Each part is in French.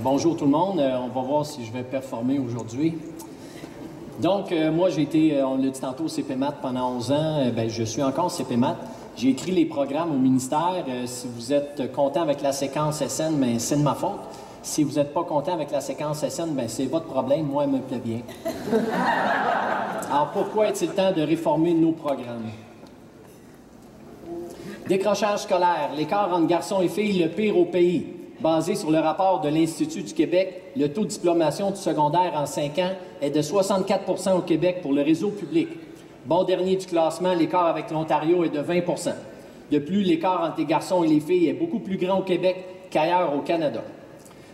Bonjour tout le monde. On va voir si je vais performer aujourd'hui. Donc, moi, j'ai été, on l'a dit tantôt, CPMAT pendant 11 ans. Je suis encore CPMAT. J'ai écrit les programmes au ministère. Si vous êtes content avec la séquence SN, bien, c'est de ma faute. Si vous n'êtes pas content avec la séquence SN, bien, c'est votre problème. Moi, elle me plaît bien. Alors, pourquoi est-il temps de réformer nos programmes? Décrochage scolaire. L'écart entre garçons et filles, le pire au pays. Basé sur le rapport de l'Institut du Québec, le taux de diplomation du secondaire en 5 ans est de 64 % au Québec pour le réseau public. Bon dernier du classement, l'écart avec l'Ontario est de 20 %. De plus, l'écart entre les garçons et les filles est beaucoup plus grand au Québec qu'ailleurs au Canada.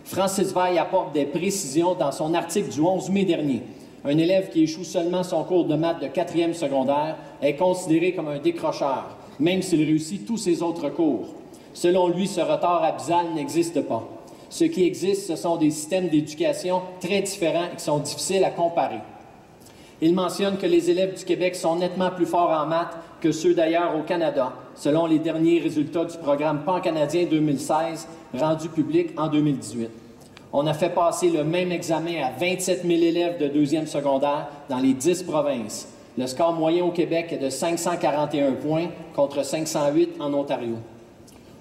Francis Veil apporte des précisions dans son article du 11 mai dernier. Un élève qui échoue seulement son cours de maths de 4e secondaire est considéré comme un décrocheur, même s'il réussit tous ses autres cours. Selon lui, ce retard abyssal n'existe pas. Ce qui existe, ce sont des systèmes d'éducation très différents et qui sont difficiles à comparer. Il mentionne que les élèves du Québec sont nettement plus forts en maths que ceux d'ailleurs au Canada, selon les derniers résultats du programme pan-canadien 2016, rendu public en 2018. On a fait passer le même examen à 27 000 élèves de 2e secondaire dans les 10 provinces. Le score moyen au Québec est de 541 points contre 508 en Ontario.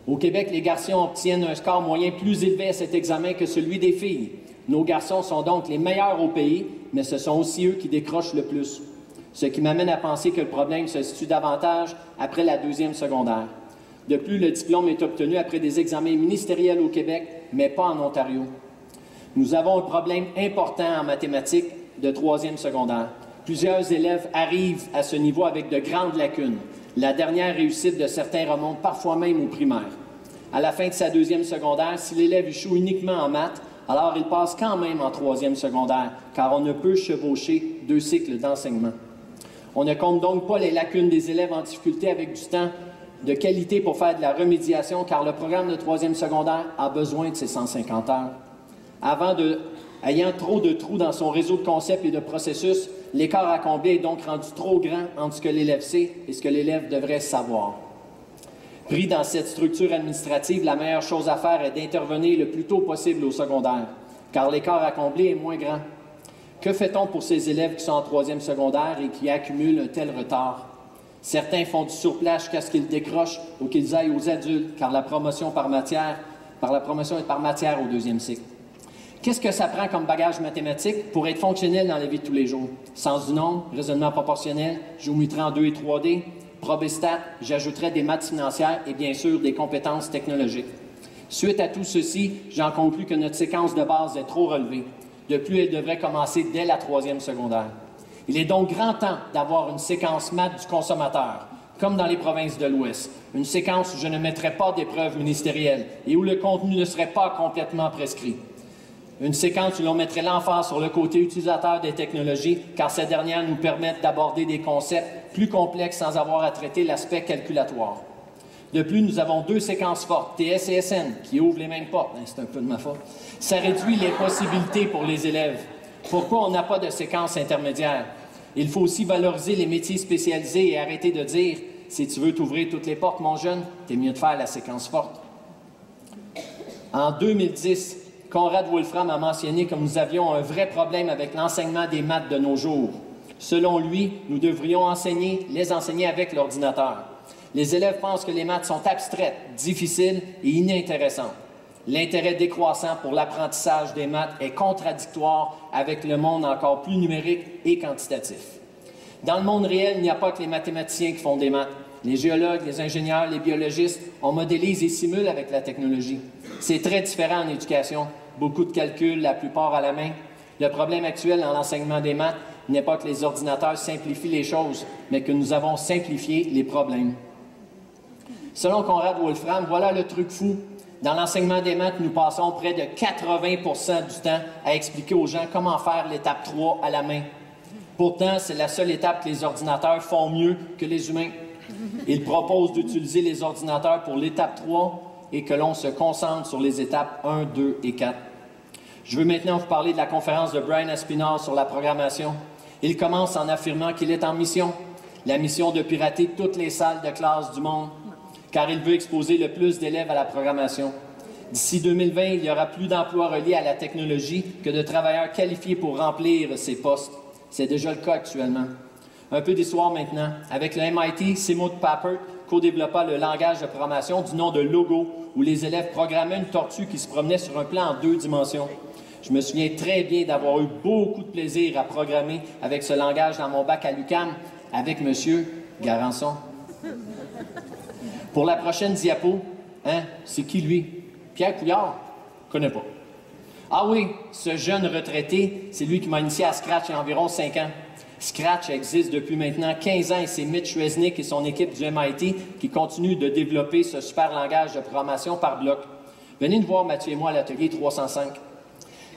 Au Québec, les garçons obtiennent un score moyen plus élevé à cet examen que celui des filles. Nos garçons sont donc les meilleurs au pays, mais ce sont aussi eux qui décrochent le plus. Ce qui m'amène à penser que le problème se situe davantage après la 2e secondaire. De plus, le diplôme est obtenu après des examens ministériels au Québec, mais pas en Ontario. Nous avons un problème important en mathématiques de 3e secondaire. Plusieurs élèves arrivent à ce niveau avec de grandes lacunes. La dernière réussite de certains remonte parfois même au primaire. À la fin de sa 2e secondaire, si l'élève échoue uniquement en maths, alors il passe quand même en 3e secondaire, car on ne peut chevaucher 2 cycles d'enseignement. On ne compte donc pas les lacunes des élèves en difficulté avec du temps de qualité pour faire de la remédiation, car le programme de 3e secondaire a besoin de ces 150 heures. Ayant trop de trous dans son réseau de concepts et de processus, l'écart à combler est donc rendu trop grand entre ce que l'élève sait et ce que l'élève devrait savoir. Pris dans cette structure administrative, la meilleure chose à faire est d'intervenir le plus tôt possible au secondaire, car l'écart à combler est moins grand. Que fait-on pour ces élèves qui sont en 3e secondaire et qui accumulent un tel retard? Certains font du surplace jusqu'à ce qu'ils décrochent ou qu'ils aillent aux adultes, car la promotion est par matière au 2e cycle. Qu'est-ce que ça prend comme bagage mathématique pour être fonctionnel dans la vie de tous les jours? Sens du nombre, raisonnement proportionnel, géométrie en 2 et 3D, probestat, j'ajouterais des maths financières et bien sûr des compétences technologiques. Suite à tout ceci, j'en conclus que notre séquence de base est trop relevée. De plus, elle devrait commencer dès la 3e secondaire. Il est donc grand temps d'avoir une séquence maths du consommateur, comme dans les provinces de l'Ouest. Une séquence où je ne mettrai pas d'épreuves ministérielles et où le contenu ne serait pas complètement prescrit. Une séquence où l'on mettrait l'emphase sur le côté utilisateur des technologies, car ces dernières nous permettent d'aborder des concepts plus complexes sans avoir à traiter l'aspect calculatoire. De plus, nous avons 2 séquences fortes, TS et SN, qui ouvrent les mêmes portes. C'est un peu de ma faute. Ça réduit les possibilités pour les élèves. Pourquoi on n'a pas de séquence intermédiaire? Il faut aussi valoriser les métiers spécialisés et arrêter de dire « si tu veux t'ouvrir toutes les portes, mon jeune, t'es mieux de faire la séquence forte ». En 2010, Conrad Wolfram a mentionné que nous avions un vrai problème avec l'enseignement des maths de nos jours. Selon lui, nous devrions les enseigner avec l'ordinateur. Les élèves pensent que les maths sont abstraites, difficiles et inintéressantes. L'intérêt décroissant pour l'apprentissage des maths est contradictoire avec le monde encore plus numérique et quantitatif. Dans le monde réel, il n'y a pas que les mathématiciens qui font des maths. Les géologues, les ingénieurs, les biologistes, on modélise et simule avec la technologie. C'est très différent en éducation. Beaucoup de calculs, la plupart à la main. Le problème actuel dans l'enseignement des maths n'est pas que les ordinateurs simplifient les choses, mais que nous avons simplifié les problèmes. Selon Conrad Wolfram, voilà le truc fou. Dans l'enseignement des maths, nous passons près de 80 % du temps à expliquer aux gens comment faire l'étape 3 à la main. Pourtant, c'est la seule étape que les ordinateurs font mieux que les humains. Ils proposent d'utiliser les ordinateurs pour l'étape 3 et que l'on se concentre sur les étapes 1, 2 et 4. Je veux maintenant vous parler de la conférence de Brian Espinal sur la programmation. Il commence en affirmant qu'il est en mission, la mission de pirater toutes les salles de classe du monde, car il veut exposer le plus d'élèves à la programmation. D'ici 2020, il y aura plus d'emplois reliés à la technologie que de travailleurs qualifiés pour remplir ces postes. C'est déjà le cas actuellement. Un peu d'histoire maintenant. Avec le MIT, Seymour Papert co-développa le langage de programmation du nom de Logo, où les élèves programmaient une tortue qui se promenait sur un plan en 2 dimensions. Je me souviens très bien d'avoir eu beaucoup de plaisir à programmer avec ce langage dans mon bac à l'UQAM avec M. Garançon. Pour la prochaine diapo, c'est qui lui? Pierre Couillard? Je ne connais pas. Ah oui, ce jeune retraité, c'est lui qui m'a initié à Scratch il y a environ 5 ans. Scratch existe depuis maintenant 15 ans et c'est Mitch Resnick et son équipe du MIT qui continuent de développer ce super langage de programmation par bloc. Venez nous voir, Mathieu et moi, à l'atelier 305.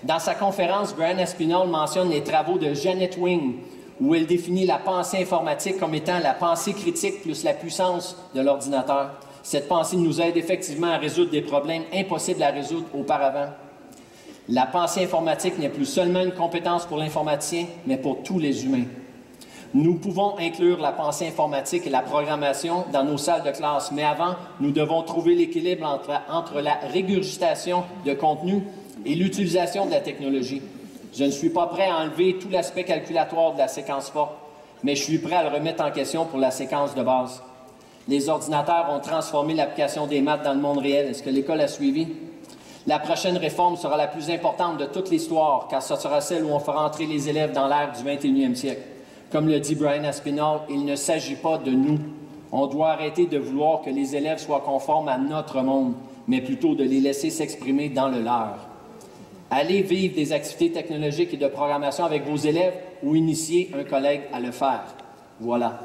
Dans sa conférence, Brian Aspinall mentionne les travaux de Janet Wing, où elle définit la pensée informatique comme étant la pensée critique plus la puissance de l'ordinateur. Cette pensée nous aide effectivement à résoudre des problèmes impossibles à résoudre auparavant. La pensée informatique n'est plus seulement une compétence pour l'informaticien, mais pour tous les humains. Nous pouvons inclure la pensée informatique et la programmation dans nos salles de classe, mais avant, nous devons trouver l'équilibre entre la régurgitation de contenu et l'utilisation de la technologie. Je ne suis pas prêt à enlever tout l'aspect calculatoire de la séquence forte, mais je suis prêt à le remettre en question pour la séquence de base. Les ordinateurs ont transformé l'application des maths dans le monde réel. Est-ce que l'école a suivi? La prochaine réforme sera la plus importante de toute l'histoire, car ce sera celle où on fera entrer les élèves dans l'ère du 21e siècle. Comme le dit Brian Aspinall, il ne s'agit pas de nous. On doit arrêter de vouloir que les élèves soient conformes à notre monde, mais plutôt de les laisser s'exprimer dans le leur. Allez vivre des activités technologiques et de programmation avec vos élèves ou initier un collègue à le faire. Voilà.